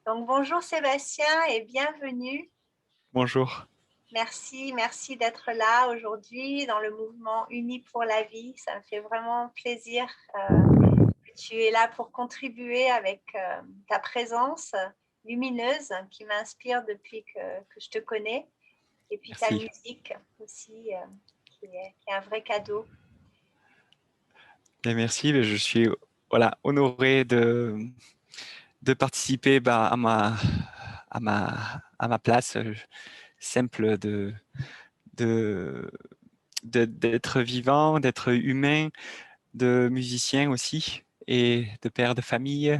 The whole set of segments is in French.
Donc, bonjour Sébastien et bienvenue. Bonjour. Merci d'être là aujourd'hui dans le mouvement Unis pour la vie. Ça me fait vraiment plaisir que tu es là pour contribuer avec ta présence lumineuse qui m'inspire depuis que je te connais. Et puis ta Merci. musique aussi, qui est un vrai cadeau. Bien, merci. Je suis voilà, honoré de participer à ma place simple de, d'être vivant, d'être humain, de musicien aussi et de père de famille,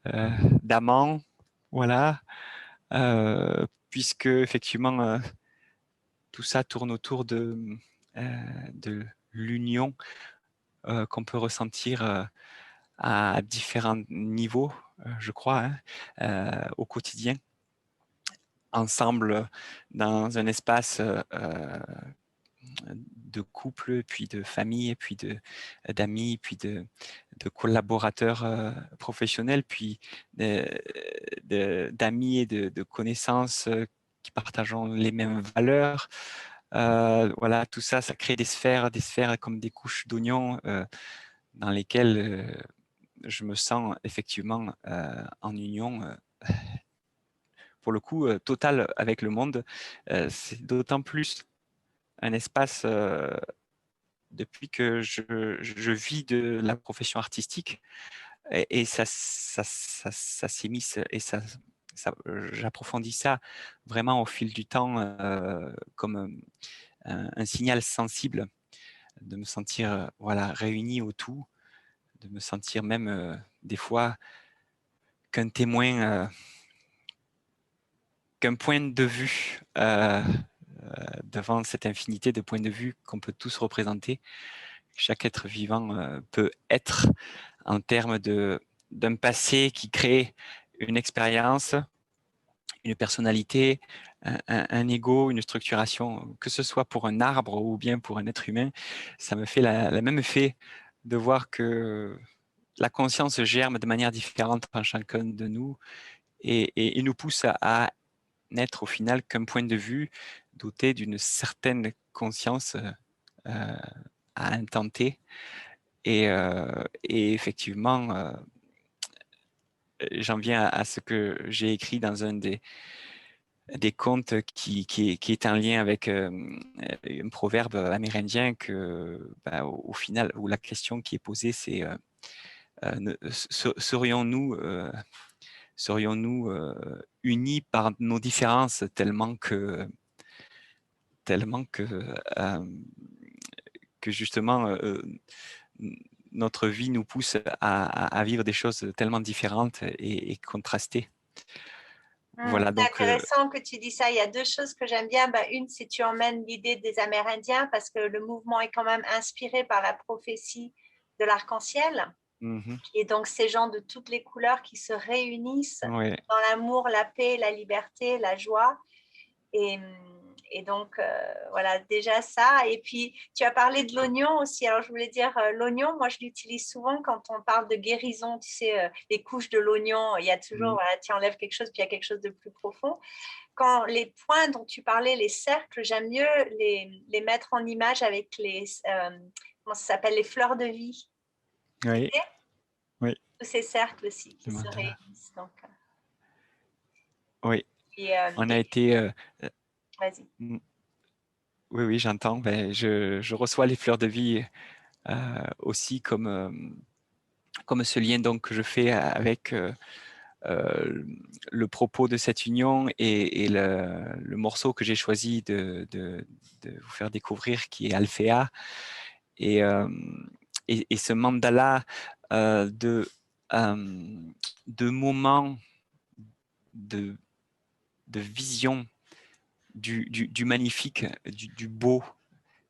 euh, d'amant. Voilà. Puisque effectivement, tout ça tourne autour de l'union qu'on peut ressentir à différents niveaux, je crois, hein, au quotidien, ensemble dans un espace de couple, puis de famille, puis d'amis, puis de collaborateurs professionnels, puis d'amis et de connaissances qui partageons les mêmes valeurs. Voilà, tout ça, ça crée des sphères comme des couches d'oignons dans lesquelles je me sens effectivement en union, pour le coup, totale avec le monde. C'est d'autant plus un espace, depuis que je vis de la profession artistique, et ça s'immisce et j'approfondis ça vraiment au fil du temps, comme un signal sensible de me sentir voilà, réuni au tout, de me sentir même des fois qu'un témoin, qu'un point de vue devant cette infinité de points de vue qu'on peut tous représenter. Chaque être vivant peut être en termes d'un passé qui crée une expérience, une personnalité, un ego, une structuration, que ce soit pour un arbre ou bien pour un être humain. Ça me fait la même effet de voir que la conscience germe de manière différente en chacun de nous et nous pousse à n'être au final qu'un point de vue doté d'une certaine conscience à un temps T. Et effectivement, j'en viens à ce que j'ai écrit dans un des contes qui est en lien avec un proverbe amérindien que, bah, au final, où la question qui est posée, c'est serions-nous unis par nos différences tellement euh, que justement notre vie nous pousse à vivre des choses tellement différentes et contrastées. Voilà, C'est donc intéressant que tu dis ça. Il y a deux choses que j'aime bien. Ben, une, c'est tu emmènes l'idée des Amérindiens parce que le mouvement est quand même inspiré par la prophétie de l'arc-en-ciel. Et donc, ces gens de toutes les couleurs qui se réunissent ouais. dans l'amour, la paix, la liberté, la joie. Et, et donc, voilà, déjà ça. Et puis, tu as parlé de l'oignon aussi. Alors, je voulais dire, l'oignon, moi, je l'utilise souvent quand on parle de guérison. Tu sais, les couches de l'oignon, il y a toujours, Mm. voilà, tu enlèves quelque chose, puis il y a quelque chose de plus profond. Quand les points dont tu parlais, les cercles, j'aime mieux les mettre en image avec comment ça s'appelle, les fleurs de vie. Tu Oui, sais, oui, tous ces cercles aussi qui le se mandala. réunissent. Donc, Oui, on a et puis, été. vas-y. Mm, oui, oui, j'entends. Ben, je reçois les fleurs de vie aussi comme ce lien donc que je fais avec euh, le propos de cette union et le morceau que j'ai choisi de vous faire découvrir, qui est Alphéa. Et, euh, et ce mandala euh, de, euh, de moments de, de vision du magnifique, du beau,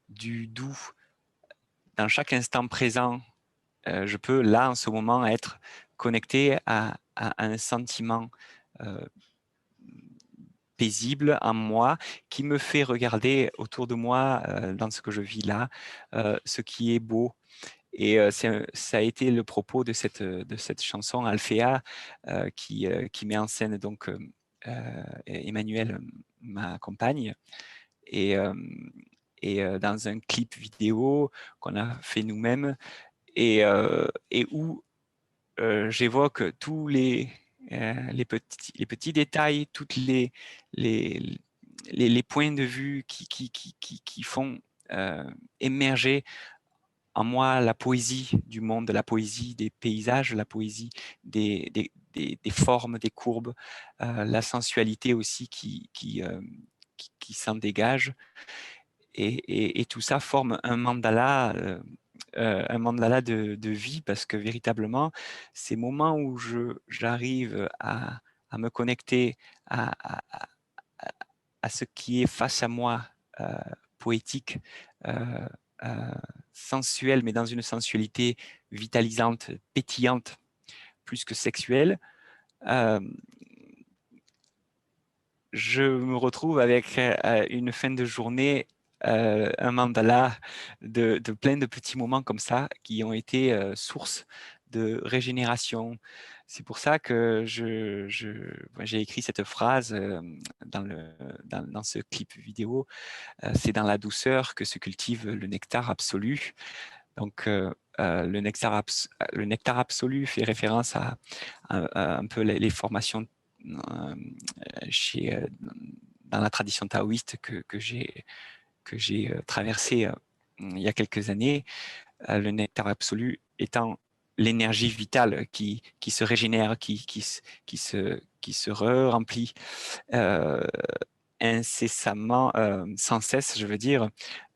du doux, dans chaque instant présent, je peux là en ce moment être connecté à un sentiment euh, paisible en moi qui me fait regarder autour de moi, dans ce que je vis là, ce qui est beau. Et ça a été le propos de cette chanson Alphea qui met en scène donc Emmanuel, ma compagne, et, dans un clip vidéo qu'on a fait nous-mêmes et où j'évoque tous les petits détails, toutes les, les points de vue qui font émerger en moi la poésie du monde, la poésie des paysages, la poésie des formes, des courbes, la sensualité aussi qui s'en dégage. Et tout ça forme un mandala de vie, parce que véritablement, ces moments où j'arrive à me connecter à ce qui est face à moi, poétique, euh, euh, sensuel, mais dans une sensualité vitalisante, pétillante, plus que sexuelle, euh, je me retrouve avec une fin de journée, un mandala de plein de petits moments comme ça qui ont été source de régénération. C'est pour ça que j'ai écrit cette phrase dans ce clip vidéo. C'est dans la douceur que se cultive le nectar absolu. Donc, le nectar absolu fait référence à un peu les formations euh, dans la tradition taoïste que j'ai traversée il y a quelques années. Le nectar absolu étant l'énergie vitale qui se régénère, qui se remplit incessamment, sans cesse, je veux dire,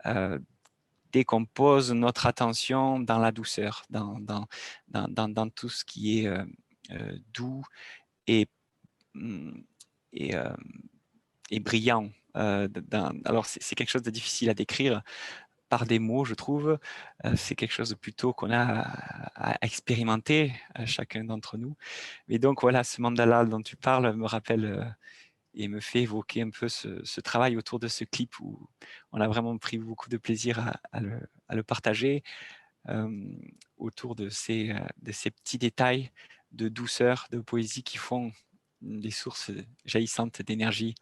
euh, dès qu'on pose notre attention dans la douceur, dans tout ce qui est doux et, mm, et, euh, et brillant. Alors, c'est quelque chose de difficile à décrire par des mots, je trouve. C'est quelque chose de plutôt qu'on a à expérimenter, chacun d'entre nous. Mais donc, voilà, ce mandala dont tu parles me rappelle et me fait évoquer un peu ce travail autour de ce clip où on a vraiment pris beaucoup de plaisir à le partager euh, autour de ces petits détails de douceur, de poésie qui font des sources jaillissantes d'énergie.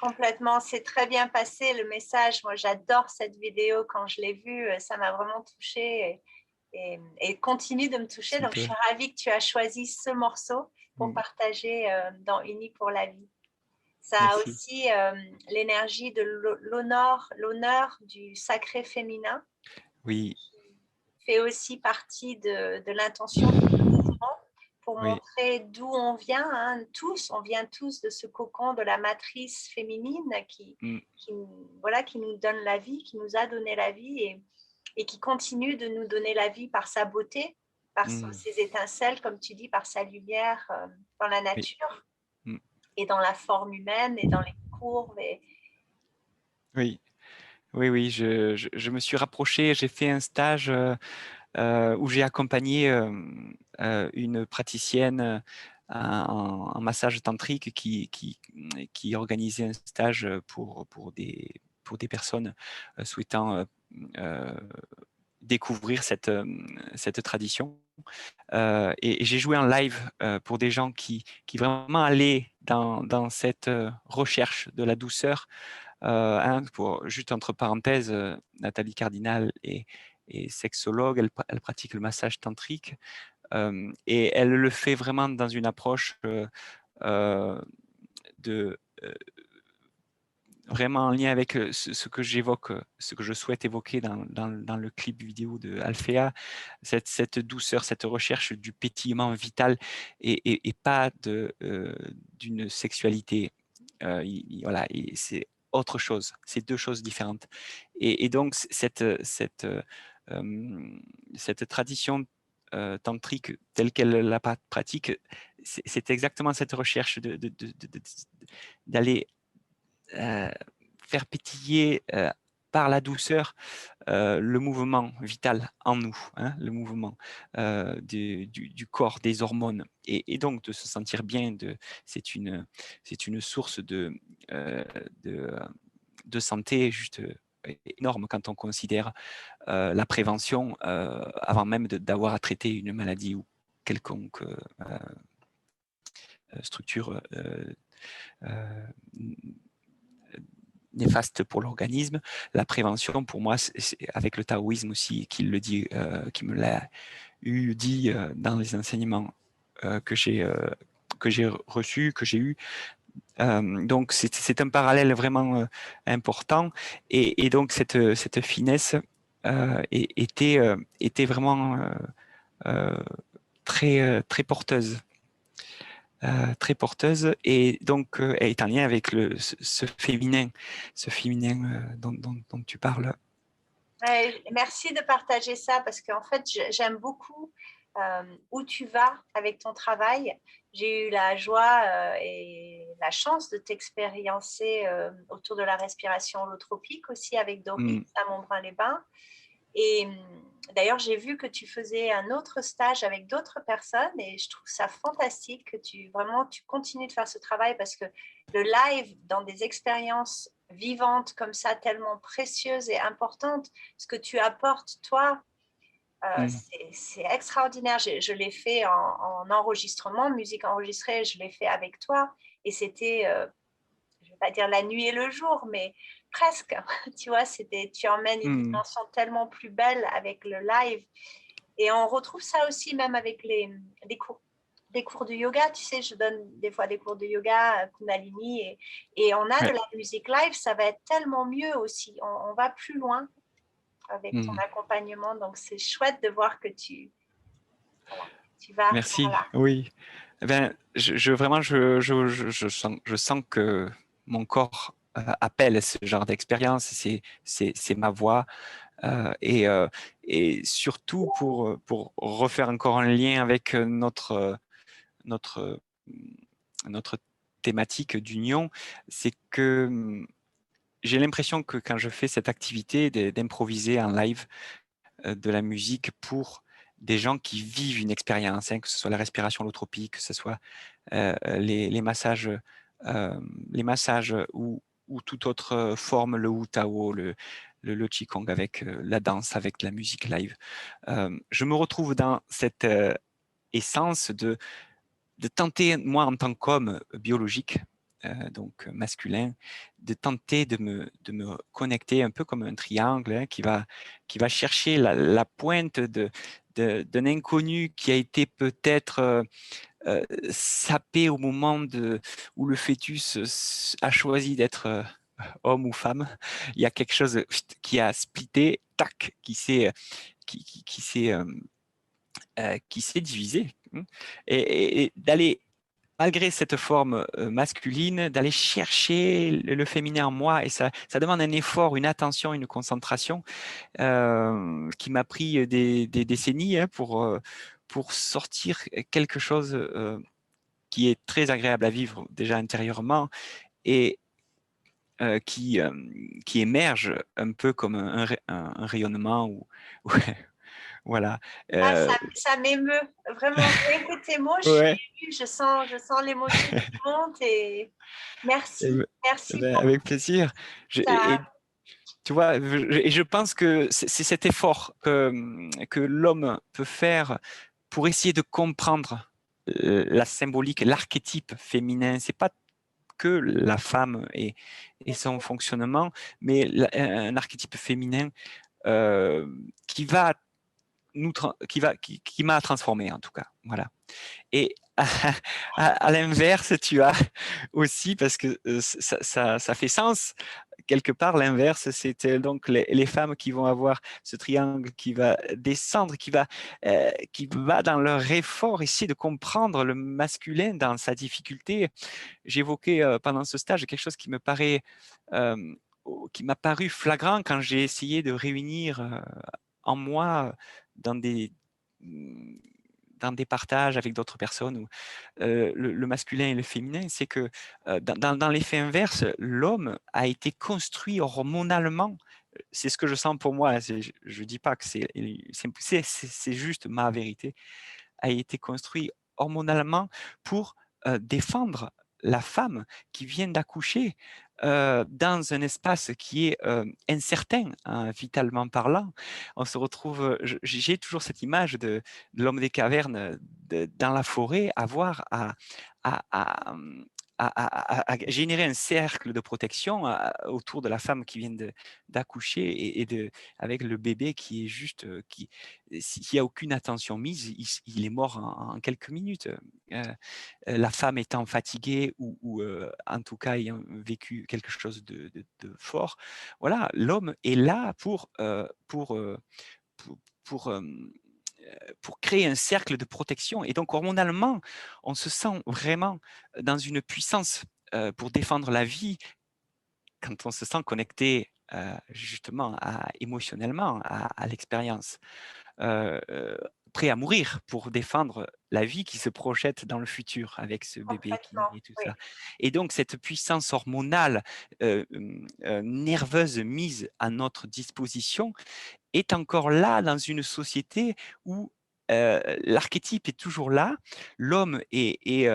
Complètement, c'est très bien passé le message. Moi, j'adore cette vidéo. Quand je l'ai vue, ça m'a vraiment touchée et continue de me toucher. Donc, je suis Super. ravie que tu as choisi ce morceau pour Mm. partager dans Unis pour la vie. Ça a Merci. aussi l'énergie de l'honneur du sacré féminin, Oui, fait aussi partie de l'intention du mouvement pour oui, montrer d'où on vient, hein, tous, on vient tous de ce cocon de la matrice féminine mm, voilà, qui nous donne la vie, qui nous a donné la vie et qui continue de nous donner la vie par sa beauté, par mm, ses étincelles, comme tu dis, par sa lumière dans la oui, nature mm, et dans la forme humaine et dans les courbes. oui, oui, oui, je me suis rapproché, j'ai fait un stage où j'ai accompagné une praticienne en massage tantrique qui organisait un stage pour des personnes souhaitant euh, découvrir cette tradition. Et j'ai joué en live pour des gens qui vraiment allaient dans cette recherche de la douceur. Juste entre parenthèses, Nathalie Cardinal est sexologue, elle pratique le massage tantrique et elle le fait vraiment dans une approche euh, de vraiment en lien avec ce que j'évoque, ce que je souhaite évoquer dans le clip vidéo de Alphea, cette douceur, cette recherche du pétillement vital et pas d'une sexualité. Voilà, c'est autre chose, c'est deux choses différentes. Et donc, cette tradition tantrique telle qu'elle la pratique, c'est exactement cette recherche d'aller euh, faire pétiller par la douceur le mouvement vital en nous, hein, le mouvement du corps, des hormones, et donc de se sentir bien. C'est une source euh, de, de santé juste énorme quand on considère la prévention avant même d'avoir à traiter une maladie ou quelconque structure néfaste pour l'organisme. La prévention, pour moi, c'est avec le taoïsme aussi, qui le dit, qui me l'a dit dans les enseignements que j'ai reçus, que j'ai eus. Donc, c'est un parallèle vraiment important. Et donc, cette finesse était vraiment très porteuse. Très porteuse et donc elle est en lien avec ce féminin dont tu parles. Ouais, merci de partager ça parce qu'en fait, j'aime beaucoup où tu vas avec ton travail. J'ai eu la joie et la chance de t'expériencer autour de la respiration holotropique aussi avec Doris à Montbrun-les-Bains. Et d'ailleurs, j'ai vu que tu faisais un autre stage avec d'autres personnes et je trouve ça fantastique que tu continues de faire ce travail parce que le live dans des expériences vivantes comme ça, tellement précieuses et importantes, ce que tu apportes, toi, c'est extraordinaire. Je l'ai fait en enregistrement, musique enregistrée, je l'ai fait avec toi et c'était, je ne vais pas dire la nuit et le jour, mais presque. Tu vois, tu emmènes une dimension tellement plus belle avec le live. Et on retrouve ça aussi même avec des cours de yoga. Tu sais, je donne des fois des cours de yoga, Kundalini, et on a de la musique live. Ça va être tellement mieux aussi. On va plus loin avec ton accompagnement. Donc, c'est chouette de voir que tu vas. Merci. Voilà. Oui. Ben, vraiment, je sens que mon corps appelle ce genre d'expérience. C'est ma voix. Et surtout pour refaire encore un lien avec notre, notre thématique d'union, c'est que j'ai l'impression que quand je fais cette activité d'improviser en live de la musique pour des gens qui vivent une expérience, hein, que ce soit la respiration holotropique, que ce soit les massages, ou toute autre forme, le Wu Tao, le Qigong avec la danse, avec la musique live. Je me retrouve dans cette essence de tenter, moi en tant qu'homme biologique, donc masculin, de tenter de me connecter un peu comme un triangle hein, qui va chercher la pointe d'un inconnu qui a été peut-être sapé au moment où le fœtus a choisi d'être homme ou femme. Il y a quelque chose qui a splitté, tac, qui s'est divisé. Et d'aller malgré cette forme masculine, d'aller chercher le féminin en moi. Et ça demande un effort, une attention, une concentration qui m'a pris des décennies hein, pour sortir quelque chose qui est très agréable à vivre déjà intérieurement et qui émerge un peu comme un rayonnement. Voilà. Ah, ça m'émeut. Vraiment, écoute tes mots, je suis Ouais. émue, je sens l'émotion qui monte et merci. Merci pour Avec plaisir. ta... Tu vois, et je pense que c'est cet effort que l'homme peut faire pour essayer de comprendre la symbolique, l'archétype féminin. C'est pas que la femme et son fonctionnement, mais un archétype féminin qui va qui m'a transformé en tout cas. Voilà. Et à l'inverse, tu as aussi, parce que ça fait sens, quelque part, l'inverse, c'est donc les femmes qui vont avoir ce triangle qui va descendre, qui va dans leur effort essayer de comprendre le masculin dans sa difficulté. J'évoquais pendant ce stage quelque chose qui m'a paru flagrant quand j'ai essayé de réunir en moi dans des dans des partages avec d'autres personnes, où, le masculin et le féminin, c'est que dans l'effet inverse, l'homme a été construit hormonalement. C'est ce que je sens pour moi. Je ne dis pas que c'est juste ma vérité. A été construit hormonalement pour défendre la femme qui vient d'accoucher dans un espace qui est incertain, hein, vitalement parlant. On se retrouve, j'ai toujours cette image de l'homme des cavernes dans la forêt, avoir à, à, à générer un cercle de protection autour de la femme qui vient d'accoucher avec le bébé qui est juste, s'il n'y a aucune attention mise, il est mort en quelques minutes. La femme étant fatiguée ou en tout cas ayant vécu quelque chose de fort, voilà, l'homme est là pour, pour, euh, pour créer un cercle de protection. Et donc, hormonalement, on se sent vraiment dans une puissance pour défendre la vie quand on se sent connecté justement émotionnellement à l'expérience. Prêt à mourir pour défendre la vie qui se projette dans le futur avec ce bébé qui naît Complètement, et tout oui. ça. Et donc, cette puissance hormonale nerveuse mise à notre disposition est encore là dans une société où l'archétype est toujours là, l'homme est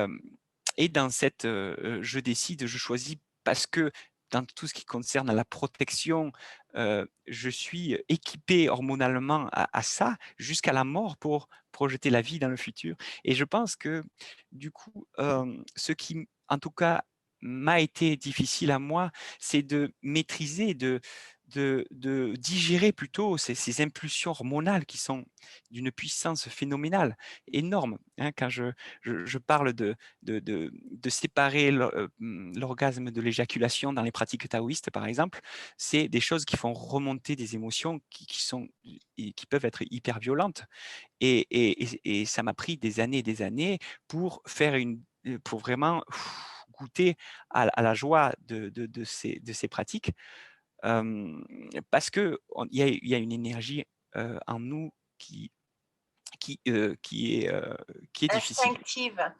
dans cette je décide, je choisis parce que dans tout ce qui concerne la protection, je suis équipé hormonalement à ça jusqu'à la mort pour projeter la vie dans le futur. Et je pense que du coup, ce qui, en tout cas, m'a été difficile à moi, c'est de maîtriser, de digérer plutôt ces impulsions hormonales qui sont d'une puissance phénoménale, énorme. Hein, quand je parle de séparer l'orgasme de l'éjaculation dans les pratiques taoïstes, par exemple, c'est des choses qui font remonter des émotions qui peuvent être hyper violentes. Et ça m'a pris des années et des années pour vraiment goûter à la joie de ces pratiques, parce qu'il y a une énergie en nous qui, qui est difficile Instinctive. à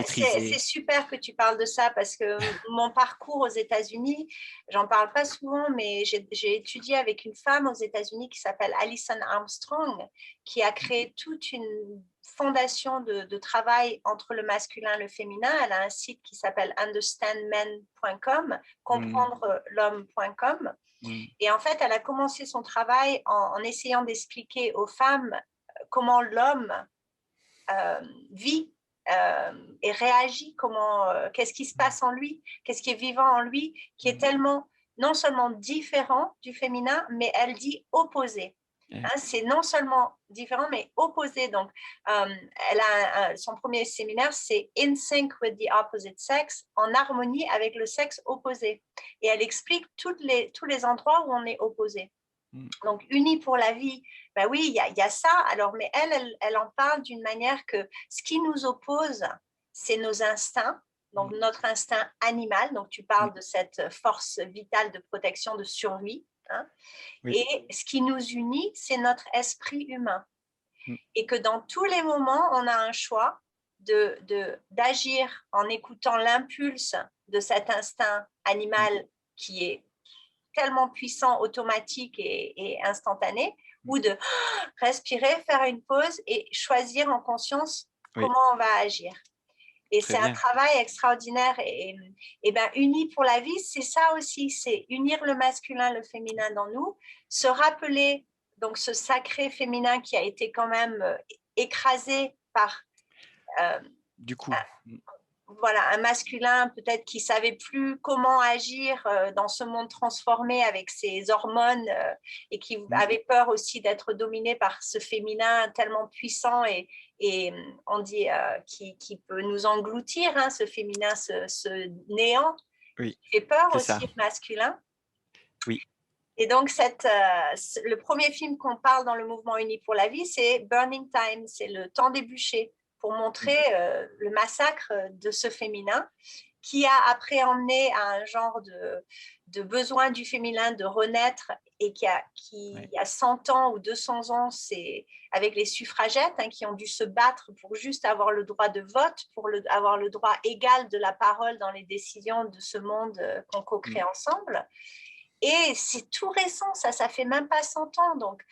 C'est maîtriser. super que tu parles de ça parce que mon parcours aux États-Unis, j'en parle pas souvent, mais j'ai étudié avec une femme aux États-Unis qui s'appelle Alison Armstrong, qui a créé toute une fondation de travail entre le masculin et le féminin. Elle a un site qui s'appelle understandmen.com, Mm, comprendre-l'homme.com. mm, Et en fait, elle a commencé son travail en essayant d'expliquer aux femmes comment l'homme vit et réagit, qu'est-ce qui se passe en lui, qu'est-ce qui est vivant en lui, qui est mm. tellement non seulement différent du féminin, mais elle dit opposé. Yeah. Hein, c'est non seulement différent, mais opposé. Donc, elle a son premier séminaire, c'est In Sync with the Opposite Sex, en harmonie avec le sexe opposé. Et elle explique tous les endroits où on est opposé. Mm, Donc, unis pour la vie, ben oui, il y a ça. Alors, mais elle en parle d'une manière que ce qui nous oppose, c'est nos instincts, donc mm, notre instinct animal. Donc, tu mm. parles de cette force vitale de protection, de survie. Hein, Oui. et ce qui nous unit, c'est notre esprit humain. Mm, Et que dans tous les moments, on a un choix d'agir en écoutant l'impulse de cet instinct mm, animal qui est tellement puissant, automatique et instantané, mm. ou de respirer, faire une pause et choisir en conscience Oui, comment on va agir. Et très c'est un bien. travail extraordinaire. Et ben, Unis pour la vie, c'est ça aussi, c'est unir le masculin, le féminin dans nous, se rappeler donc ce sacré féminin qui a été quand même écrasé par euh, Du coup, voilà, un masculin peut-être qui savait plus comment agir dans ce monde transformé avec ses hormones et qui mm, avait peur aussi d'être dominé par ce féminin tellement puissant et on dit qui peut nous engloutir, hein, ce féminin, ce néant oui, qui fait peur c'est ça. aussi au masculin. Oui. Et donc, le premier film qu'on parle dans le mouvement Uni pour la vie, c'est Burning Time, c'est le temps des bûchers, pour Mm, montrer le massacre de ce féminin qui a après emmené à un genre de besoin du féminin de renaître et qui ouais. a 100 ans ou 200 ans, c'est avec les suffragettes hein, qui ont dû se battre pour juste avoir le droit de vote, pour avoir le droit égal de la parole dans les décisions de ce monde qu'on co-crée Mm, ensemble. Et c'est tout récent, ça fait même pas 100 ans. Donc.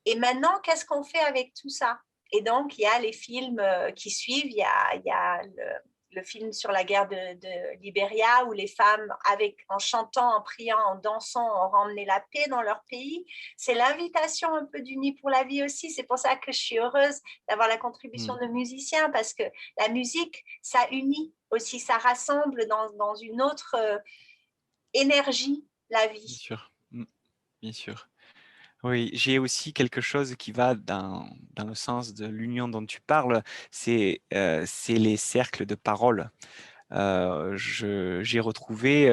Et maintenant, qu'est-ce qu'on fait avec tout ça? Et donc, il y a les films qui suivent. Il y a le film sur la guerre de Libéria, où les femmes, en chantant, en priant, en dansant, ont ramené la paix dans leur pays. C'est l'invitation un peu d'Unis pour la vie aussi. C'est pour ça que je suis heureuse d'avoir la contribution de musiciens, parce que la musique, ça unit aussi, ça rassemble dans une autre énergie la vie. Bien sûr, bien sûr. Oui, j'ai aussi quelque chose qui va dans le sens de l'union dont tu parles, c'est les cercles de parole. J'ai retrouvé,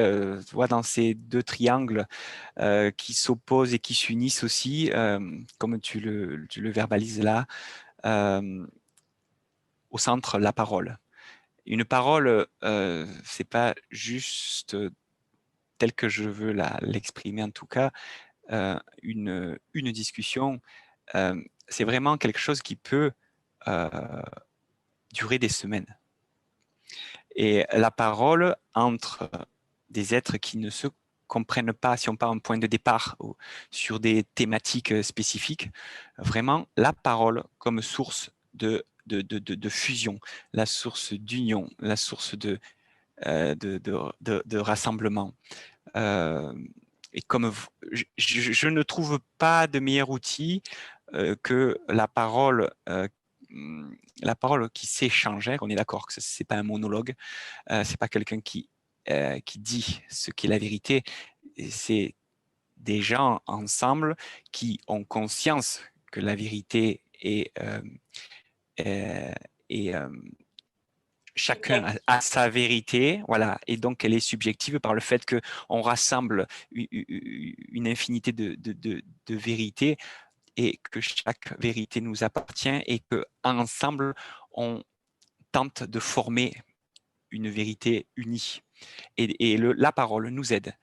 tu vois, dans ces deux triangles qui s'opposent et qui s'unissent aussi, comme tu le verbalises là, au centre, la parole. Une parole, c'est pas juste telle que je veux l'exprimer en tout cas, une discussion, c'est vraiment quelque chose qui peut euh, durer des semaines. Et la parole entre des êtres qui ne se comprennent pas, si on part un point de départ sur des thématiques spécifiques, vraiment la parole comme source de fusion, la source d'union, la source de rassemblement. Et comme je ne trouve pas de meilleur outil que la parole qui s'échange. On est d'accord que c'est pas un monologue, c'est pas quelqu'un qui dit ce qu'est la vérité. C'est des gens ensemble qui ont conscience que la vérité est chacun a sa vérité, voilà, et donc elle est subjective par le fait qu'on rassemble une infinité de vérités et que chaque vérité nous appartient et qu'ensemble, on tente de former une vérité unie. Et la parole nous aide,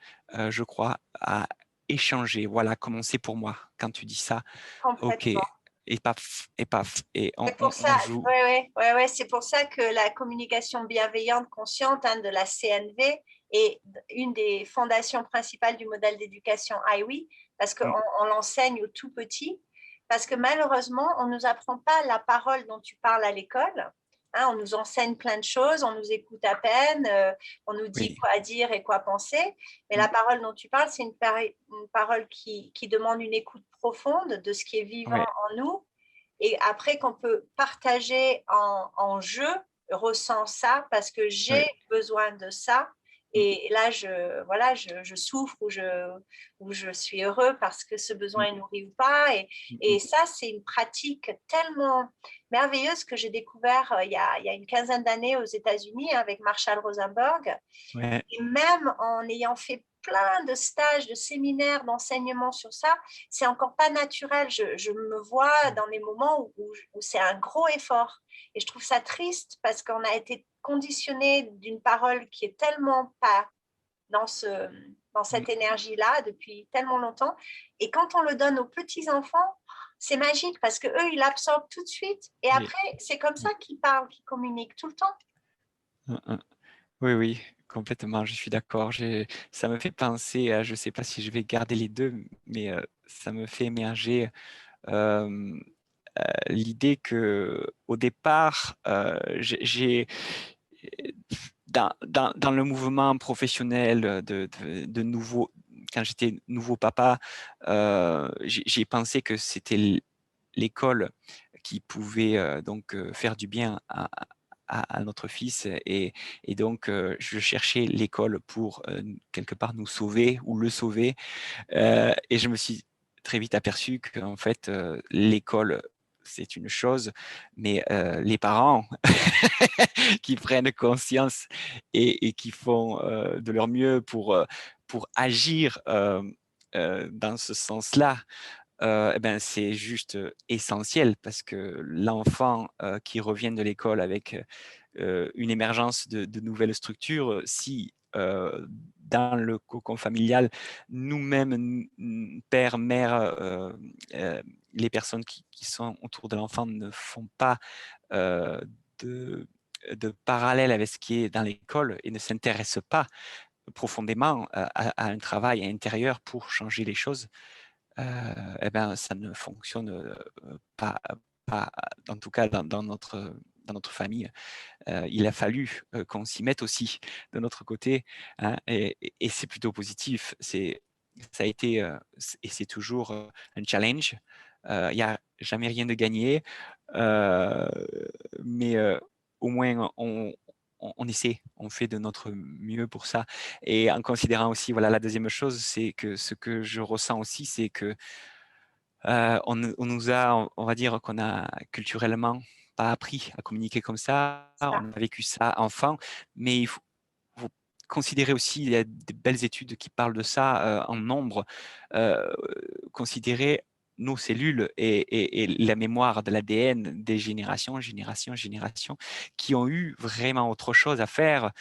je crois, à échanger. Voilà comment c'est pour moi quand tu dis ça. Ok, Complètement. et paf, et paf, et C'est pour ça, on joue. ouais, c'est pour ça que la communication bienveillante consciente de la CNV est une des fondations principales du modèle d'éducation IWI, parce qu'on on l'enseigne aux tout petits, parce que malheureusement, on ne nous apprend pas la parole dont tu parles à l'école. On nous enseigne plein de choses, on nous écoute à peine, on nous dit Oui. quoi dire et quoi penser, mais la parole dont tu parles, c'est une parole qui demande une écoute profonde de ce qui est vivant Ouais. en nous, et après qu'on peut partager en jeu, ressens ça parce que j'ai Ouais. besoin de ça. Et là, je souffre ou je suis heureux parce que ce besoin est nourri ou pas. Et ça, c'est une pratique tellement merveilleuse que j'ai découvert il y a une quinzaine d'années aux États-Unis avec Marshall Rosenberg. Ouais. Et même en ayant fait plein de stages, de séminaires, d'enseignements sur ça, c'est encore pas naturel. Je me vois dans des moments où c'est un gros effort. Et je trouve ça triste parce qu'on a été conditionné d'une parole qui est tellement pas dans cette énergie-là depuis tellement longtemps. Et quand on le donne aux petits-enfants, c'est magique parce qu'eux, ils l'absorbent tout de suite. Et après, c'est comme ça qu'ils parlent, qu'ils communiquent tout le temps. Oui, oui, complètement, je suis d'accord. Ça me fait penser à, je ne sais pas si je vais garder les deux, mais ça me fait émerger euh, l'idée que au départ, dans le mouvement professionnel de nouveau, quand j'étais nouveau papa, j'ai pensé que c'était l'école qui pouvait donc faire du bien à notre fils et donc je cherchais l'école pour quelque part nous sauver ou le sauver et je me suis très vite aperçu qu'en fait l'école c'est une chose, mais les parents qui prennent conscience et qui font de leur mieux pour agir dans ce sens-là, eh ben, c'est juste essentiel parce que l'enfant qui revient de l'école avec une émergence de nouvelles structures, si dans le cocon familial, nous-mêmes, père, mère, les personnes qui sont autour de l'enfant ne font pas euh, de, de parallèle avec ce qui est dans l'école et ne s'intéressent pas profondément à un travail intérieur pour changer les choses, eh ben, ça ne fonctionne pas, en tout cas dans notre dans notre famille, il a fallu qu'on s'y mette aussi de notre côté, hein, et c'est plutôt positif. Ça a été et c'est toujours un challenge. Il n'y a jamais rien de gagné, euh, mais au moins on essaie, on fait de notre mieux pour ça. Et en considérant aussi, voilà, la deuxième chose, c'est que ce que je ressens aussi, c'est que on nous a, on va dire qu'on a culturellement pas appris à communiquer comme ça. Ça. On a vécu ça enfant, mais faut considérer aussi, il y a des belles études qui parlent de ça en nombre. Euh, Considérer nos cellules et la mémoire de l'ADN des générations qui ont eu vraiment autre chose à faire.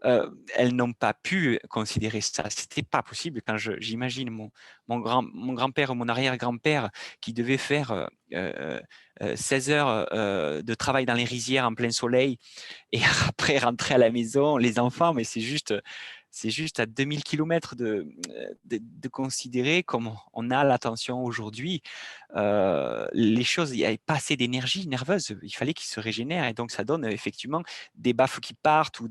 Elles n'ont pas pu considérer ça. C'était pas possible. Quand j'imagine mon grand-père ou mon arrière-grand-père qui devait faire 16 heures de travail dans les rizières en plein soleil et après rentrer à la maison, les enfants, mais c'est juste à 2000 km de considérer comme on a l'attention aujourd'hui. Les choses, il n'y avait pas assez d'énergie nerveuse, il fallait qu'ils se régénèrent et donc ça donne effectivement des baffes qui partent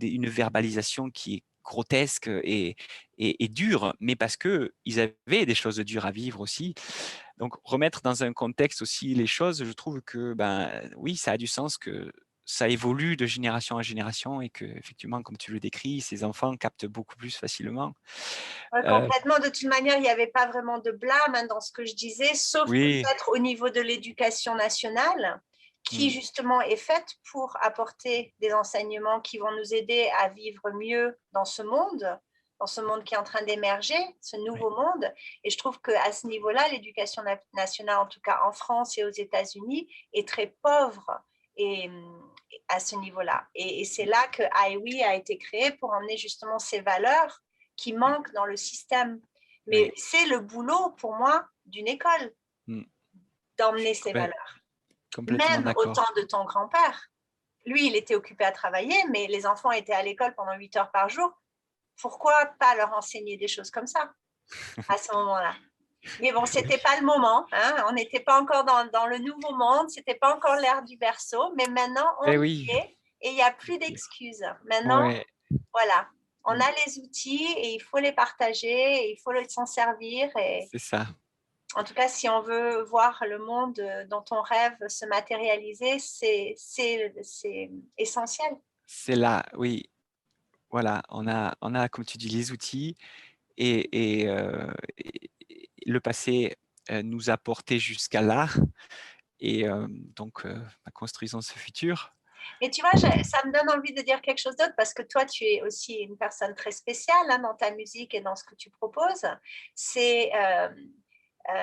une verbalisation qui est grotesque et dure, mais parce qu'ils avaient des choses dures à vivre aussi. Donc remettre dans un contexte aussi les choses, je trouve que ben, oui, ça a du sens que ça évolue de génération en génération et que effectivement, comme tu le décris, ces enfants captent beaucoup plus facilement. Ouais, complètement. De toute manière, il n'y avait pas vraiment de blâme hein, dans ce que je disais, sauf Oui, peut-être au niveau de l'éducation nationale, qui mm, justement est faite pour apporter des enseignements qui vont nous aider à vivre mieux dans ce monde qui est en train d'émerger, ce oui, nouveau monde. Et je trouve qu'à ce niveau-là, l'éducation nationale, en tout cas en France et aux États-Unis, est très pauvre et, à ce niveau-là. Et c'est là que IWE a été créé pour emmener justement ces valeurs qui manquent dans le système. Mais oui, c'est le boulot, pour moi, d'une école, mm, je d'emmener suis ces valeurs. complètement Même au temps d'accord. de ton grand-père. Lui, il était occupé à travailler, mais les enfants étaient à l'école pendant 8 heures par jour. Pourquoi pas leur enseigner des choses comme ça à ce moment-là? Mais bon, c'était Oui, pas le moment. Hein? On n'était pas encore dans le nouveau monde. C'était pas encore l'ère du berceau. Mais maintenant, on eh y oui, est et il n'y a plus d'excuses. Maintenant, ouais, voilà, on mm, a les outils et il faut les partager et il faut s'en servir. Et c'est ça. en tout cas, si on veut voir le monde dont on rêve se matérialiser, c'est essentiel. C'est là, oui, voilà, on a, comme tu dis, les outils et le passé nous a portés jusqu'à là. Et donc, construisons ce futur. Et tu vois, ça me donne envie de dire quelque chose d'autre parce que toi, tu es aussi une personne très spéciale hein, dans ta musique et dans ce que tu proposes. C'est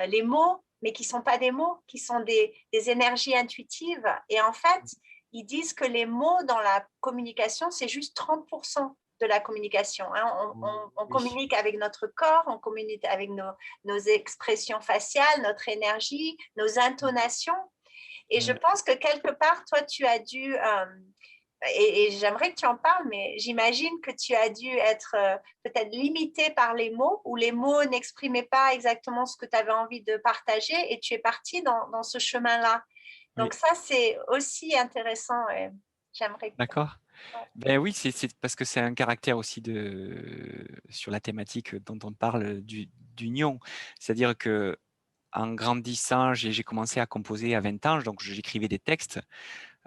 les mots, mais qui ne sont pas des mots, qui sont des énergies intuitives. Et en fait, ils disent que les mots dans la communication, c'est juste 30% de la communication. Hein. On Oui, communique avec notre corps, on communique avec nos expressions faciales, notre énergie, nos intonations. Et je ouais. pense que quelque part, toi, tu as dû, et j'aimerais que tu en parles, mais j'imagine que tu as dû être peut-être limité par les mots, ou les mots n'exprimaient pas exactement ce que tu avais envie de partager, et tu es parti dans ce chemin-là. Donc Oui, ça, c'est aussi intéressant. Et j'aimerais. d'accord. Ouais. Ben oui, c'est parce que c'est un caractère aussi sur la thématique dont on parle d'union. C'est-à-dire que en grandissant, j'ai commencé à composer à 20 ans, donc j'écrivais des textes.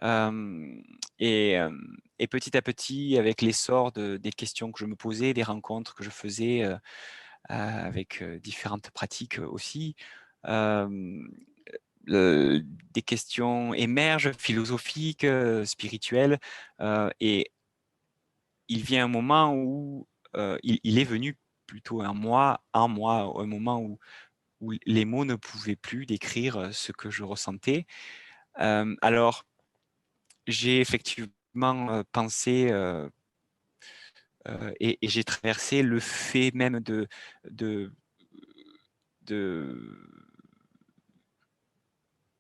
Euh, et, euh, et petit à petit, avec l'essor des questions que je me posais, des rencontres que je faisais avec différentes pratiques aussi, euh, des questions émergent, philosophiques, spirituelles, et il vient un moment où il est venu plutôt un moment où les mots ne pouvaient plus décrire ce que je ressentais. Alors, j'ai effectivement pensé et j'ai traversé le fait même de, de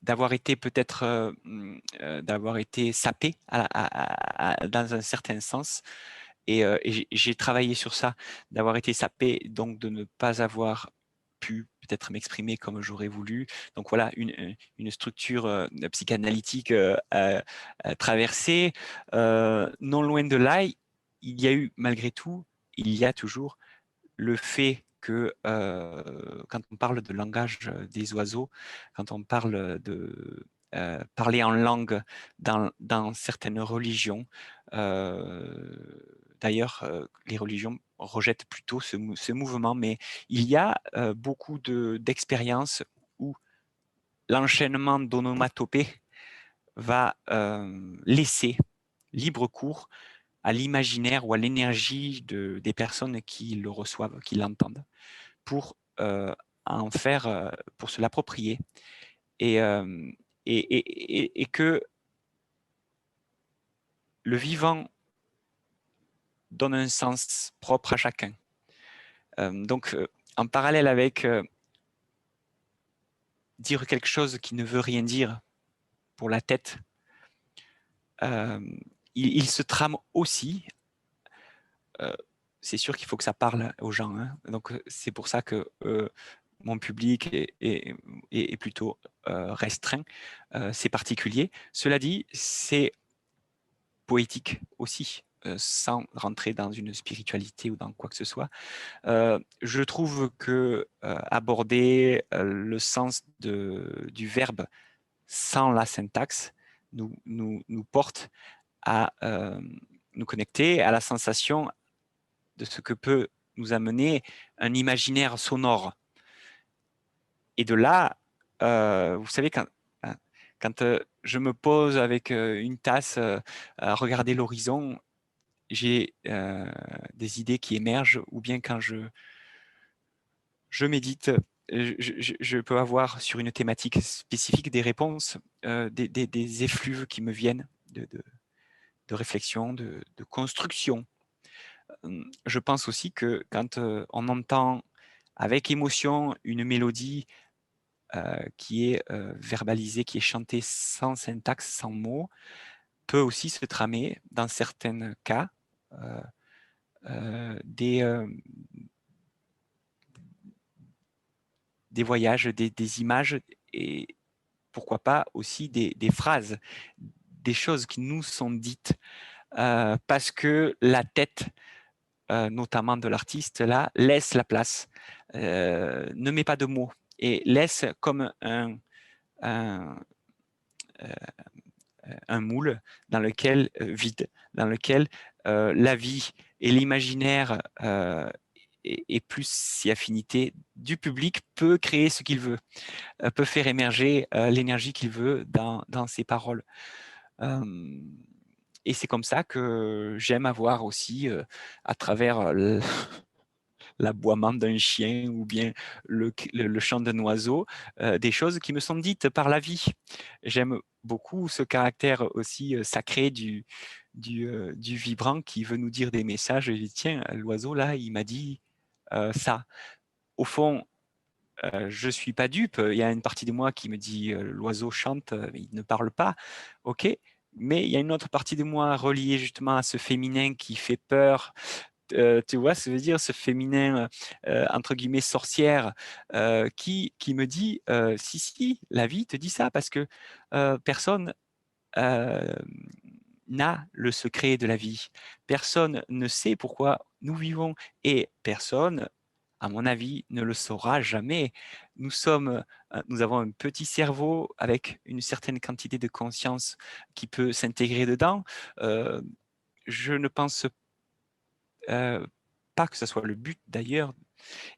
d'avoir été peut-être d'avoir été sapé dans un certain sens et j'ai travaillé sur ça, d'avoir été sapé, donc de ne pas avoir pu peut-être m'exprimer comme j'aurais voulu. Donc voilà, une structure psychanalytique traversée. Non loin de là, il y a eu malgré tout, il y a toujours le fait que quand on parle de langage des oiseaux, quand on parle de parler en langue dans certaines religions, d'ailleurs, les religions rejettent plutôt ce mouvement, mais il y a beaucoup d'expériences où l'enchaînement d'onomatopées va laisser libre cours à l'imaginaire ou à l'énergie des personnes qui le reçoivent, qui l'entendent, pour en faire, pour se l'approprier, et, et que le vivant donne un sens propre à chacun. Donc, en parallèle avec dire quelque chose qui ne veut rien dire pour la tête, il se trame aussi. C'est sûr qu'il faut que ça parle aux gens, hein. Donc, c'est pour ça que mon public est plutôt restreint, c'est particulier. Cela dit, c'est poétique aussi, sans rentrer dans une spiritualité ou dans quoi que ce soit. Je trouve que aborder le sens du verbe sans la syntaxe nous porte à nous connecter à la sensation de ce que peut nous amener un imaginaire sonore. Et de là, vous savez, quand je me pose avec une tasse à regarder l'horizon, j'ai des idées qui émergent, ou bien quand je médite, je peux avoir sur une thématique spécifique des réponses, des effluves qui me viennent de réflexion, de construction. Je pense aussi que quand on entend avec émotion une mélodie qui est verbalisée, qui est chantée sans syntaxe, sans mots, peut aussi se tramer, dans certains cas, des voyages, des images, et pourquoi pas aussi des phrases, des choses qui nous sont dites parce que la tête, notamment de l'artiste, là, laisse la place, ne met pas de mots et laisse comme un, un moule dans lequel, vide, dans lequel la vie et l'imaginaire et plus si affinité du public peut créer ce qu'il veut, peut faire émerger l'énergie qu'il veut dans ses paroles. Et c'est comme ça que j'aime avoir aussi, à travers l'aboiement d'un chien ou bien le chant d'un oiseau, des choses qui me sont dites par la vie. J'aime beaucoup ce caractère aussi sacré du vibrant qui veut nous dire des messages. Et tiens, l'oiseau là, il m'a dit ça. Au fond, je suis pas dupe. Il y a une partie de moi qui me dit l'oiseau chante, mais il ne parle pas. Ok, mais il y a une autre partie de moi reliée justement à ce féminin qui fait peur. Tu vois, ça veut dire ce féminin entre guillemets sorcière qui me dit si, la vie te dit ça parce que personne euh, n'a le secret de la vie. Personne ne sait pourquoi nous vivons et personne, à mon avis, ne le saura jamais. Nous avons un petit cerveau avec une certaine quantité de conscience qui peut s'intégrer dedans. Je ne pense pas que ce soit le but d'ailleurs.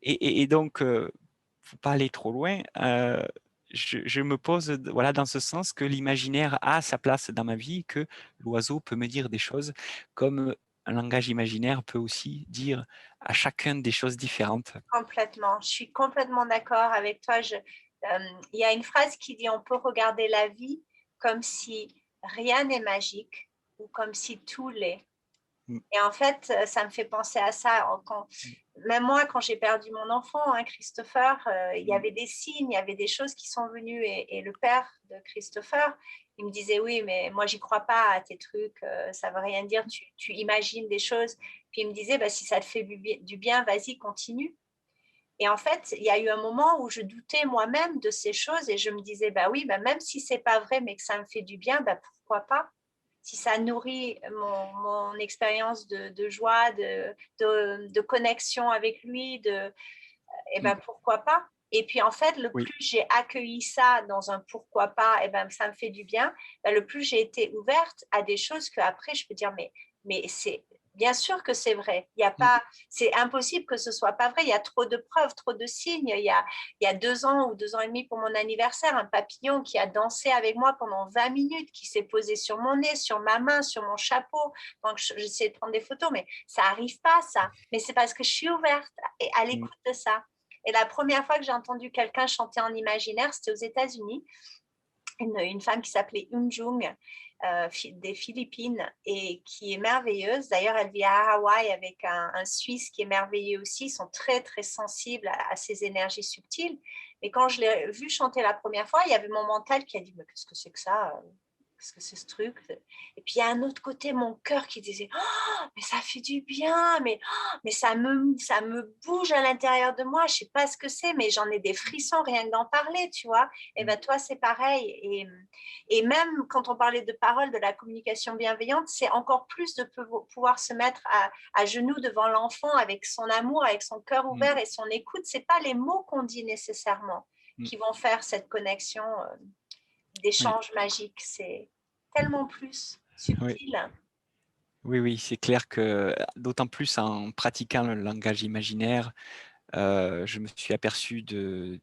Et donc, faut pas aller trop loin. Je me pose voilà, dans ce sens que l'imaginaire a sa place dans ma vie, que l'oiseau peut me dire des choses, comme un langage imaginaire peut aussi dire à chacun des choses différentes. Complètement, je suis complètement d'accord avec toi. Il y a une phrase qui dit on peut regarder la vie comme si rien n'est magique ou comme si tout l'est. Et en fait, ça me fait penser à ça. Même moi, quand j'ai perdu mon enfant, hein, Christopher, il y avait des signes, il y avait des choses qui sont venues. Et le père de Christopher, il me disait, oui, mais moi, j'y crois pas à tes trucs, ça veut rien dire, tu imagines des choses. Puis il me disait, bah, si ça te fait du bien, vas-y, continue. Et en fait, il y a eu un moment où je doutais moi-même de ces choses et je me disais, bah oui, bah même si c'est pas vrai, mais que ça me fait du bien, bah pourquoi pas? Si ça nourrit mon expérience de joie, de connexion avec lui, et ben pourquoi pas? Et puis en fait, le Oui, plus j'ai accueilli ça dans un pourquoi pas, et ben ça me fait du bien, ben, le plus j'ai été ouverte à des choses que après je peux dire mais c'est bien sûr que c'est vrai. Il y a pas, c'est impossible que ce soit pas vrai. Il y a trop de preuves, trop de signes. Il y a 2 ans ou 2 ans et demi pour mon anniversaire, un papillon qui a dansé avec moi pendant 20 minutes, qui s'est posé sur mon nez, sur ma main, sur mon chapeau. Donc j'essaie de prendre des photos, mais ça arrive pas ça. Mais c'est parce que je suis ouverte et à l'écoute de ça. Et la première fois que j'ai entendu quelqu'un chanter en imaginaire, c'était aux États-Unis, une femme qui s'appelait Eun Jung, des Philippines, et qui est merveilleuse. D'ailleurs, elle vit à Hawaï avec un Suisse qui est merveilleux aussi. Ils sont très, très sensibles à ces énergies subtiles. Et quand je l'ai vue chanter la première fois, il y avait mon mental qui a dit, mais qu'est-ce que c'est que ça? Qu'est-ce que c'est ce truc? Et puis, il y a un autre côté, mon cœur qui disait, oh, mais ça fait du bien, mais ça me bouge à l'intérieur de moi. Je ne sais pas ce que c'est, mais j'en ai des frissons rien que d'en parler, tu vois. Et bien, toi, c'est pareil. Et même quand on parlait de parole, de la communication bienveillante, c'est encore plus de pouvoir se mettre à genoux devant l'enfant avec son amour, avec son cœur ouvert et son écoute. Ce n'est pas les mots qu'on dit nécessairement qui vont faire cette connexion oui, d'échange magique. C'est tellement plus oui. subtil. Oui, oui, c'est clair que d'autant plus en pratiquant le langage imaginaire, je me suis aperçu de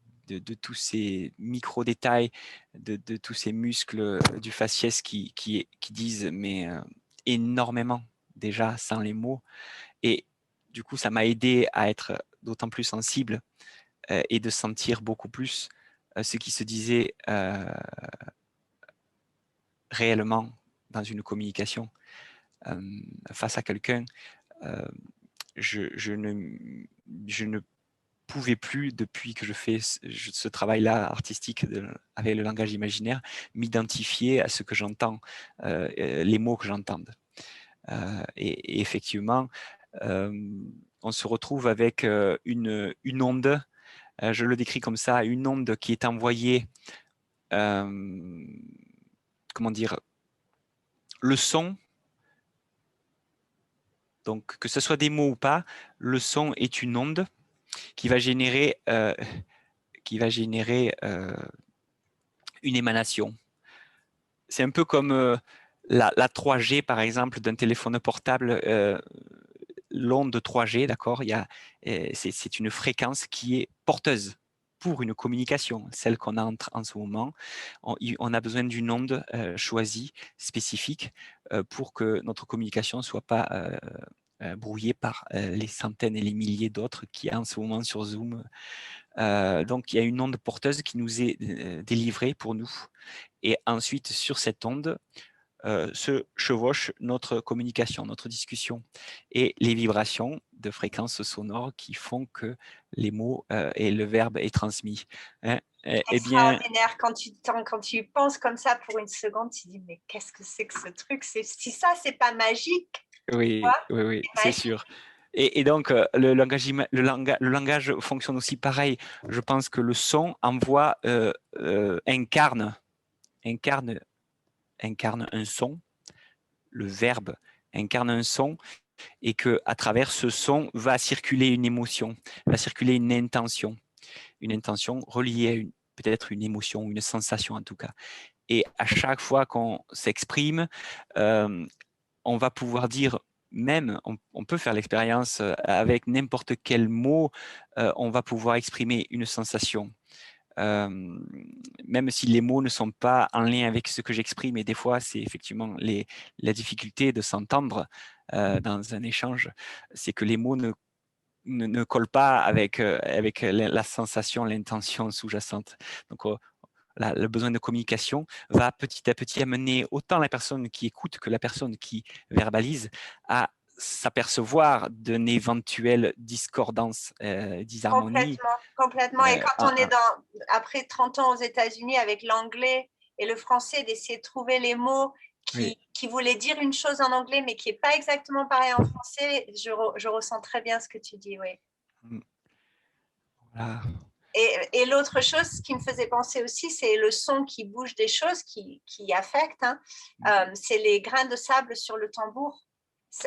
tous ces micro-détails, de tous ces muscles du faciès qui disent mais énormément déjà sans les mots. Et du coup, ça m'a aidé à être d'autant plus sensible et de sentir beaucoup plus ce qui se disait réellement dans une communication face à quelqu'un. Euh, je ne pouvais plus, depuis que je fais ce travail-là artistique avec le langage imaginaire, m'identifier à ce que j'entends, les mots que j'entends. Et effectivement, euh, on se retrouve avec une onde, je le décris comme ça, une onde qui est envoyée, comment dire, le son, donc que ce soit des mots ou pas, le son est une onde qui va générer, une émanation. C'est un peu comme la 3G, par exemple, d'un téléphone portable, l'onde 3G, d'accord, c'est une fréquence qui est porteuse pour une communication, celle qu'on a en ce moment. On a besoin d'une onde choisie, spécifique, pour que notre communication ne soit pas brouillée par les centaines et les milliers d'autres qu'il y a en ce moment sur Zoom. Donc, il y a une onde porteuse qui nous est délivrée pour nous. Et ensuite, sur cette onde, se chevauche notre communication, notre discussion et les vibrations de fréquences sonores qui font que les mots et le verbe est transmis. Hein. Eh bien, Extraordinaire. Quand tu penses comme ça pour une seconde, tu te dis, mais qu'est-ce que c'est que ce truc? Si ça, c'est pas magique, tu oui, vois, oui, oui, c'est c'est magique. sûr. Et donc, le langage fonctionne aussi pareil. Je pense que le son envoie, incarne, incarne un son, le verbe incarne un son, et que à travers ce son va circuler une émotion, va circuler une intention reliée à peut-être une émotion, une sensation en tout cas. Et à chaque fois qu'on s'exprime, euh, on va pouvoir dire, même, on peut faire l'expérience avec n'importe quel mot, on va pouvoir exprimer une sensation. Même si les mots ne sont pas en lien avec ce que j'exprime, et des fois c'est effectivement la difficulté de s'entendre dans un échange, c'est que les mots ne collent pas avec la sensation, l'intention sous-jacente. Donc le besoin de communication va petit à petit amener autant la personne qui écoute que la personne qui verbalise à s'apercevoir d'une éventuelle discordance, disharmonie. Complètement, complètement. Et quand En- on est après 30 ans aux États-Unis avec l'anglais et le français, d'essayer de trouver les mots oui. qui voulaient dire une chose en anglais, mais qui n'est pas exactement pareil en français, je ressens très bien ce que tu dis, oui. Voilà. Et l'autre chose qui me faisait penser aussi, c'est le son qui bouge des choses, qui affecte. Hein. C'est les grains de sable sur le tambour.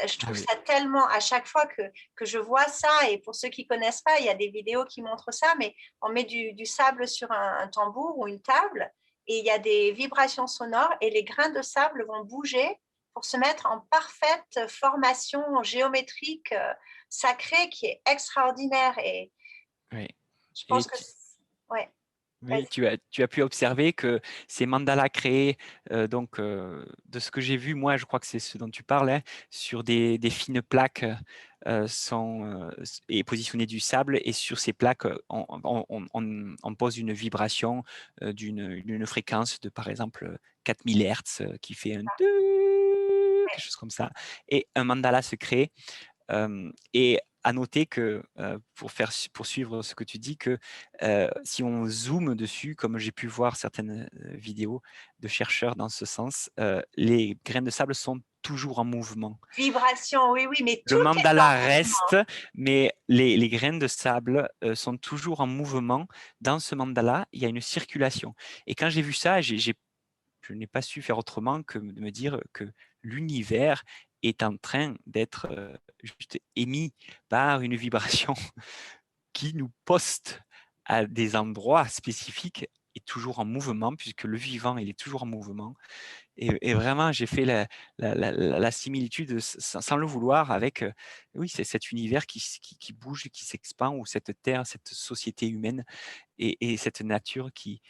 Je trouve Oui. ça tellement, à chaque fois que je vois ça, et pour ceux qui ne connaissent pas, il y a des vidéos qui montrent ça, mais on met du sable sur un tambour ou une table, et il y a des vibrations sonores, et les grains de sable vont bouger pour se mettre en parfaite formation géométrique sacrée qui est extraordinaire. Et Oui. je Et pense que, ouais, oui, tu as pu observer que ces mandalas créés, de ce que j'ai vu, moi, je crois que c'est ce dont tu parles, hein, sur des fines plaques est positionné du sable, et sur ces plaques, on pose une vibration d'une fréquence de, par exemple, 4000 Hertz qui fait un quelque chose comme ça. Et un mandala se crée. Et à noter que, pour poursuivre ce que tu dis, que si on zoome dessus, comme j'ai pu voir certaines vidéos de chercheurs dans ce sens, les grains de sable sont toujours en mouvement. vibration, oui, oui, mais Le tout est en mandala mouvement. reste, mais les grains de sable sont toujours en mouvement. Dans ce mandala, il y a une circulation. Et quand j'ai vu ça, je n'ai pas su faire autrement que de me dire que l'univers est en train d'être juste émis par une vibration qui nous poste à des endroits spécifiques, et toujours en mouvement, puisque le vivant, il est toujours en mouvement. Et vraiment, j'ai fait la similitude sans le vouloir avec, oui, c'est cet univers qui bouge, qui s'expand, ou cette terre, cette société humaine, et cette nature qui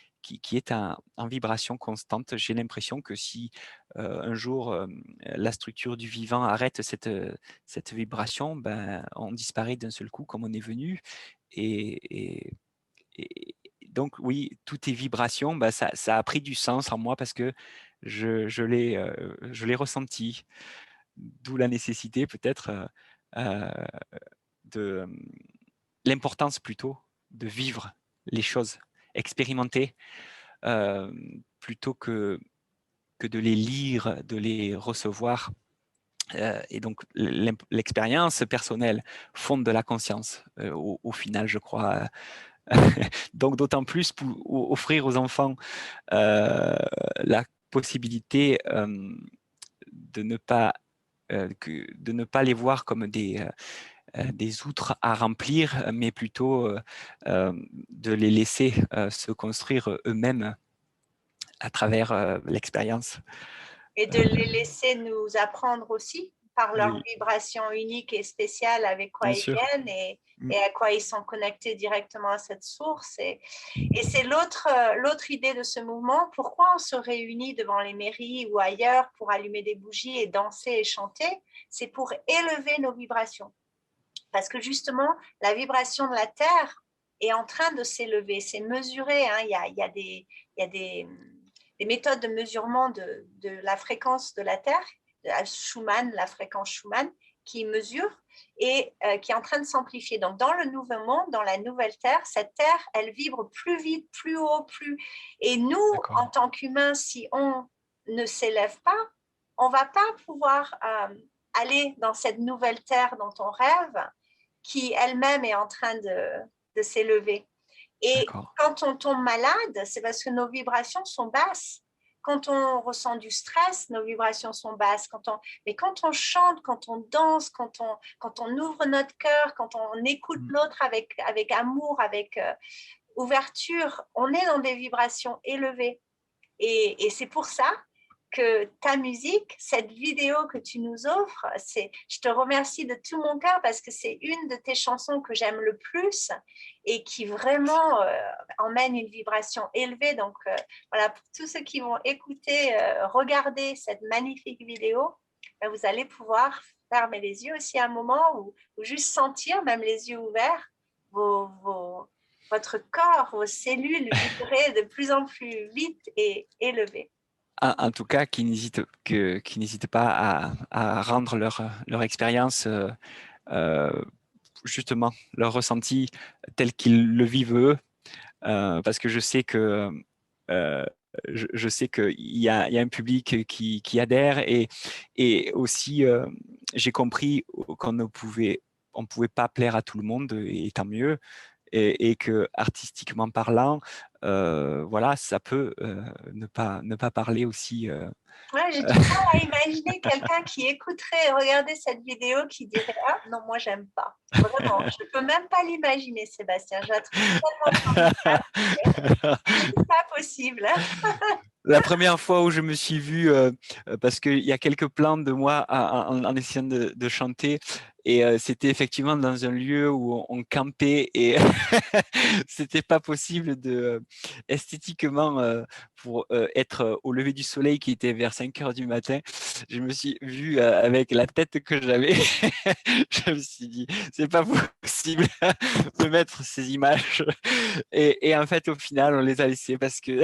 est en vibration constante. J'ai l'impression que si un jour la structure du vivant arrête cette vibration, ben, on disparaît d'un seul coup comme on est venu. Et, et donc oui, toutes tes vibrations, ben, ça a pris du sens en moi, parce que je l'ai ressenti. D'où la nécessité peut-être euh, de l'importance plutôt de vivre les choses, expérimenter, euh, plutôt que de les lire, de les recevoir. Et donc l'expérience personnelle fonde de la conscience, au final, je crois. Donc d'autant plus pour offrir aux enfants la possibilité de ne pas les voir comme des outres à remplir, mais plutôt de les laisser se construire eux-mêmes à travers l'expérience. Et de les laisser nous apprendre aussi par leur Oui, vibration unique et spéciale avec quoi bien ils sûr. viennent, et à quoi ils sont connectés directement à cette source. Et c'est l'autre idée de ce mouvement. Pourquoi on se réunit devant les mairies ou ailleurs pour allumer des bougies et danser et chanter? C'est pour élever nos vibrations. Parce que justement, la vibration de la Terre est en train de s'élever. C'est mesuré. Hein. Il y a des méthodes de mesurement de la fréquence de la Terre, Schumann, la fréquence Schumann, qui mesure et qui est en train de s'amplifier. Donc, dans le nouveau monde, dans la nouvelle Terre, cette Terre, elle vibre plus vite, plus haut, plus. Et nous, D'accord. en tant qu'humains, si on ne s'élève pas, on ne va pas pouvoir aller dans cette nouvelle Terre dont on rêve, qui elle-même est en train de s'élever. Et D'accord. quand on tombe malade, c'est parce que nos vibrations sont basses. Quand on ressent du stress, nos vibrations sont basses. Mais quand on chante, quand on danse, quand on ouvre notre cœur, quand on écoute l'autre avec amour, avec ouverture, on est dans des vibrations élevées. Et c'est pour ça que ta musique, cette vidéo que tu nous offres, je te remercie de tout mon cœur, parce que c'est une de tes chansons que j'aime le plus et qui vraiment emmène une vibration élevée. Donc voilà, pour tous ceux qui vont écouter, regarder cette magnifique vidéo, vous allez pouvoir fermer les yeux aussi un moment, ou juste sentir, même les yeux ouverts, votre corps, vos cellules vibrer de plus en plus vite et élevées. En tout cas, qui n'hésitent pas à rendre leur expérience, euh, justement, leur ressenti tel qu'ils le vivent eux, parce que je sais que euh, je sais qu'il y a un public qui adhère, et aussi j'ai compris qu'on ne pouvait on pouvait pas plaire à tout le monde, et tant mieux. et que artistiquement parlant, voilà, ça peut ne pas parler aussi. Ouais, j'ai du mal à imaginer quelqu'un qui écouterait et regarder cette vidéo qui dirait « Ah non, moi, j'aime pas. » Vraiment, je ne peux même pas l'imaginer, Sébastien. Je la trouve tellement formidable. C'est juste pas possible. La première fois où je me suis vu, parce qu'il y a quelques plans de moi en essayant de chanter, et c'était effectivement dans un lieu où on campait et c'était pas possible de esthétiquement, pour être au lever du soleil qui était vers 5 heures du matin. Je me suis vu avec la tête que j'avais. Je me suis dit, c'est pas possible de mettre ces images. Et en fait, au final, on les a laissées parce que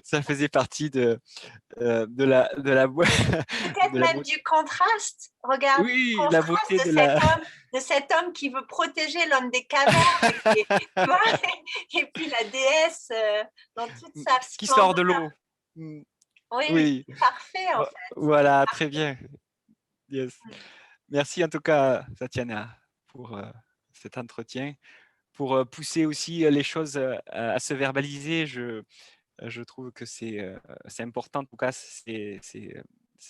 ça faisait partie de la Peut-être de la même beauté. du contraste. Regarde, Oui, la contraste beauté de cet homme qui veut protéger l'homme des cavernes, tu vois, et puis la déesse dans toute sa qui sort de splendeur. l'eau. Mm, Oui, oui, c'est parfait en fait. voilà, très Parfait. bien. Yes. Merci en tout cas, Tatiana, pour cet entretien, pour pousser aussi les choses à se verbaliser. Je trouve que c'est important. En tout cas, c'est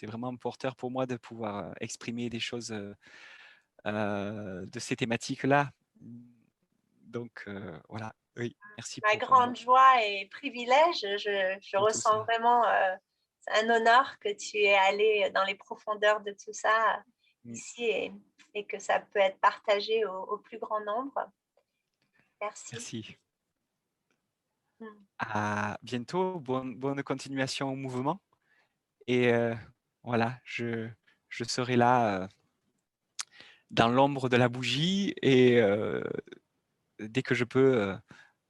vraiment porteur pour moi de pouvoir exprimer des choses de ces thématiques-là. Donc, voilà, oui, merci Ma pour grande joie et privilège, je tout ça. ressens vraiment un honneur que tu es allé dans les profondeurs de tout ça Mm, ici et que ça peut être partagé au plus grand nombre. Merci. merci. Mm. À bientôt. Bonne continuation au mouvement. Et voilà, je serai là dans l'ombre de la bougie et dès que je peux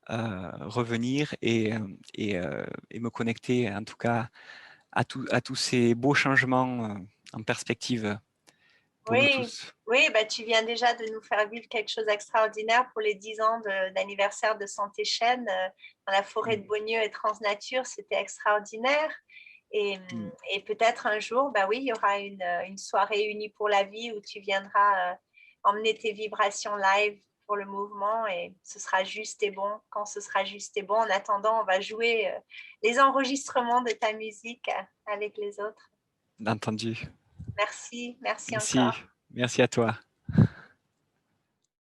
revenir et me connecter en tout cas à tous ces beaux changements en perspective pour nous Oui, tous. oui, bah, tu viens déjà de nous faire vivre quelque chose d'extraordinaire pour les 10 ans d'anniversaire de Santé Chaîne dans la forêt Mm, de Beaulieu et Transnature. C'était extraordinaire. mm. Et peut-être un jour, bah oui, il y aura une soirée unie pour la vie où tu viendras emmener tes vibrations live pour le mouvement et ce sera juste et bon quand ce sera juste et bon. En attendant, on va jouer les enregistrements de ta musique avec les autres. Entendu. Merci, merci Merci. encore. Merci à toi.